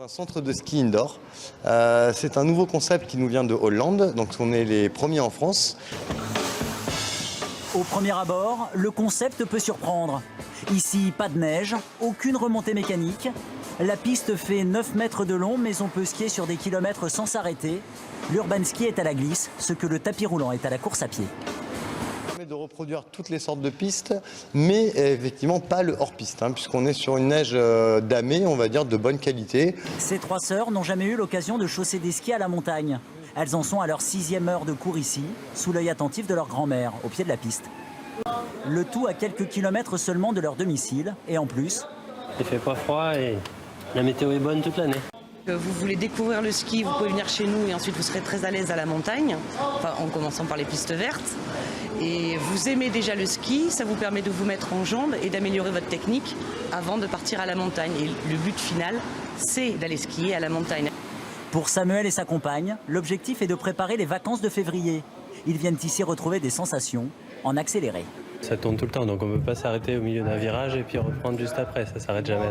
Un centre de ski indoor. C'est un nouveau concept qui nous vient de Hollande, donc on est les premiers en France. Au premier abord, le concept peut surprendre. Ici, pas de neige, aucune remontée mécanique. La piste fait 9 mètres de long, mais on peut skier sur des kilomètres sans s'arrêter. L'urban ski est à la glisse, ce que le tapis roulant est à la course à pied. De reproduire toutes les sortes de pistes, mais effectivement pas le hors-piste, puisqu'on est sur une neige damée, on va dire, de bonne qualité. Ces trois sœurs n'ont jamais eu l'occasion de chausser des skis à la montagne. Elles en sont à leur 6e heure de cours ici, sous l'œil attentif de leur grand-mère, au pied de la piste. Le tout à quelques kilomètres seulement de leur domicile, et en plus... Il fait pas froid et la météo est bonne toute l'année. Vous voulez découvrir le ski, vous pouvez venir chez nous et ensuite vous serez très à l'aise à la montagne, enfin, en commençant par les pistes vertes. Et vous aimez déjà le ski, ça vous permet de vous mettre en jambes et d'améliorer votre technique avant de partir à la montagne. Et le but final, c'est d'aller skier à la montagne. Pour Samuel et sa compagne, l'objectif est de préparer les vacances de février. Ils viennent ici retrouver des sensations en accéléré. Ça tourne tout le temps, donc on ne peut pas s'arrêter au milieu d'un virage et puis reprendre juste après, ça s'arrête jamais.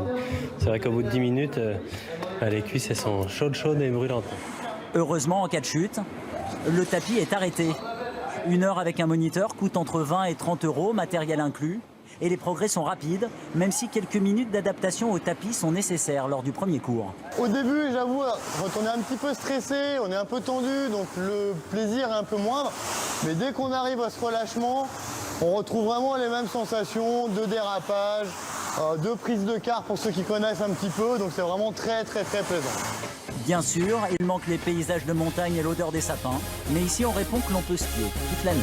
C'est vrai qu'au bout de 10 minutes, les cuisses elles sont chaudes et brûlantes. Heureusement, en cas de chute, le tapis est arrêté. 1 heure avec un moniteur coûte entre 20 et 30 euros, matériel inclus. Et les progrès sont rapides, même si quelques minutes d'adaptation au tapis sont nécessaires lors du premier cours. Au début, j'avoue, quand on est un petit peu stressé, on est un peu tendu, donc le plaisir est un peu moindre. Mais dès qu'on arrive à ce relâchement, on retrouve vraiment les mêmes sensations de dérapage, de prise de quart pour ceux qui connaissent un petit peu. Donc c'est vraiment très plaisant. Bien sûr, il manque les paysages de montagne et l'odeur des sapins. Mais ici, on répond que l'on peut skier toute l'année.